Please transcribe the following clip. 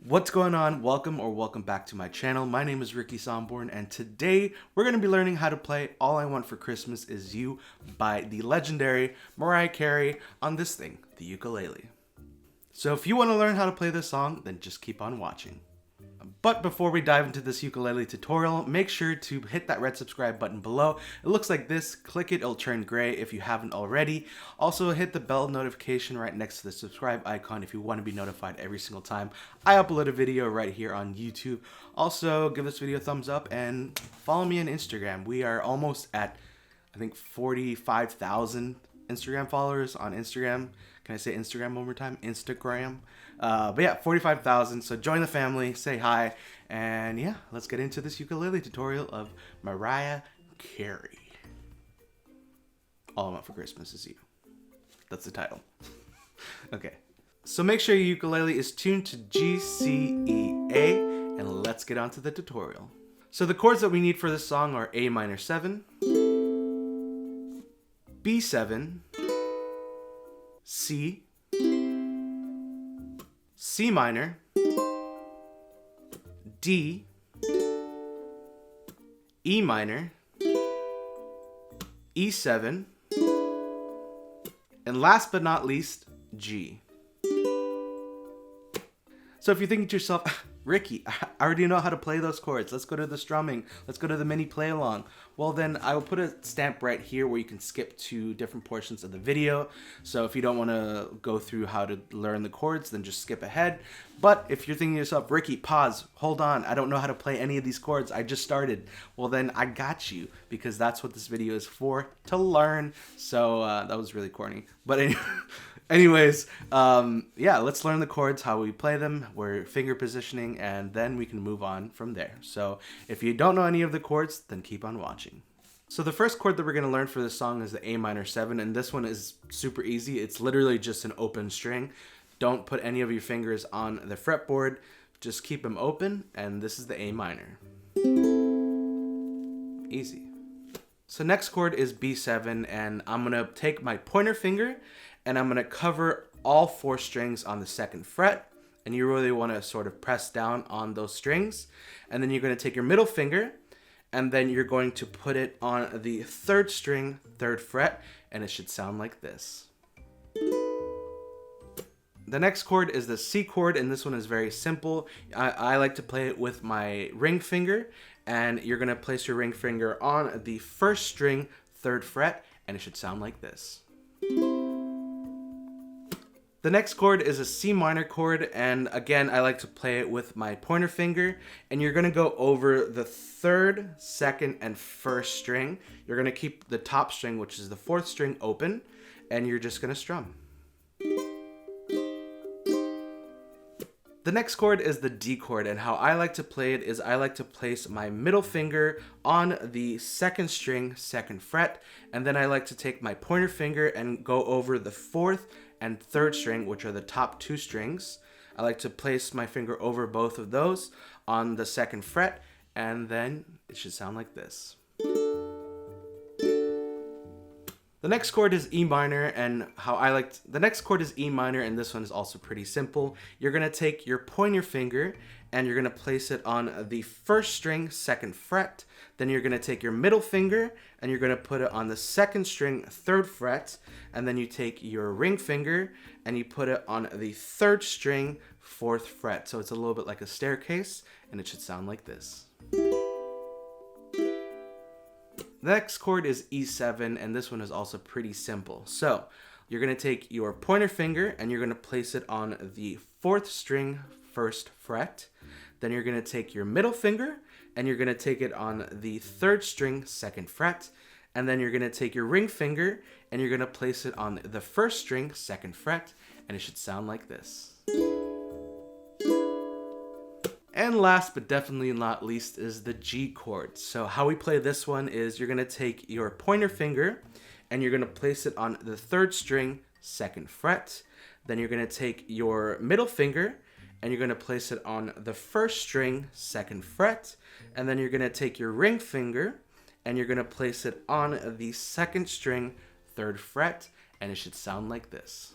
What's going on? Welcome back to my channel. My name is Ricky Somborn, and today we're going to be learning how to play All I Want for Christmas Is You by the legendary Mariah Carey on this thing, the ukulele. So if you want to learn how to play this song, then just keep on watching. But before we dive into this ukulele tutorial, make sure to hit that red subscribe button below. It looks like this. Click it, it'll turn gray if you haven't already. Also hit the bell notification right next to the subscribe icon if you want to be notified every single time I upload a video right here on YouTube. Also give this video a thumbs up and follow me on Instagram. We are almost at, I think, 45,000 Instagram followers on Instagram. Can I say Instagram one more time? Instagram. But yeah, 45,000. So join the family, say hi, and yeah, let's get into this ukulele tutorial of Mariah Carey. All I Want for Christmas Is You. That's the title. Okay. So make sure your ukulele is tuned to G, C, E, A, and let's get on to the tutorial. So the chords that we need for this song are A minor 7, B7, C, C minor, D, E minor, E7, and last but not least, G. So if you're thinking to yourself, Ricky, I already know how to play those chords. Let's go to the strumming. Let's go to the mini play along. Well, then I will put a stamp right here where you can skip to different portions of the video. So if you don't want to go through how to learn the chords, then just skip ahead. But if you're thinking to yourself, Ricky, pause, hold on, I don't know how to play any of these chords. I just started. Well, then I got you, because that's what this video is for, to learn. So that was really corny. But anyway. Anyways, yeah, let's learn the chords, how we play them, we're finger positioning, and then we can move on from there. So if you don't know any of the chords, then keep on watching. So the first chord that we're going to learn for this song is the A minor 7, and this one is super easy. It's literally just an open string. Don't put any of your fingers on the fretboard. Just keep them open, and this is the A minor. Easy. So next chord is B7, and I'm going to take my pointer finger and I'm going to cover all 4 strings on the 2nd fret, and you really want to sort of press down on those strings, and then you're going to take your middle finger and then you're going to put it on the 3rd string, 3rd fret, and it should sound like this. The next chord is the C chord, and this one is very simple. I like to play it with my ring finger, and you're going to place your ring finger on the 1st string, 3rd fret, and it should sound like this. The next chord is a C minor chord, and again, I like to play it with my pointer finger, and you're going to go over the 3rd, 2nd, and 1st string. You're going to keep the top string, which is the 4th string, open, and you're just going to strum. The next chord is the D chord, and how I like to play it is I like to place my middle finger on the 2nd string, 2nd fret, and then I like to take my pointer finger and go over the 4th and 3rd string, which are the top 2 strings. I like to place my finger over both of those on the 2nd fret, and then it should sound like this. The next chord is E minor, and the next chord is E minor, and this one is also pretty simple. You're going to take your pointer finger and you're going to place it on the 1st string, 2nd fret. Then you're going to take your middle finger and you're going to put it on the 2nd string, 3rd fret. And then you take your ring finger and you put it on the 3rd string, 4th fret. So it's a little bit like a staircase, and it should sound like this. The next chord is E7, and this one is also pretty simple. So you're going to take your pointer finger and you're going to place it on the 4th string, 1st fret. Then you're going to take your middle finger and you're going to take it on the 3rd string, 2nd fret. And then you're going to take your ring finger and you're going to place it on the 1st string, 2nd fret, and it should sound like this. And last but definitely not least is the G chord. So how we play this one is you're going to take your pointer finger and you're going to place it on the 3rd string, 2nd fret. Then you're going to take your middle finger and you're going to place it on the 1st string, 2nd fret. And then you're going to take your ring finger and you're going to place it on the 2nd string, 3rd fret, and it should sound like this.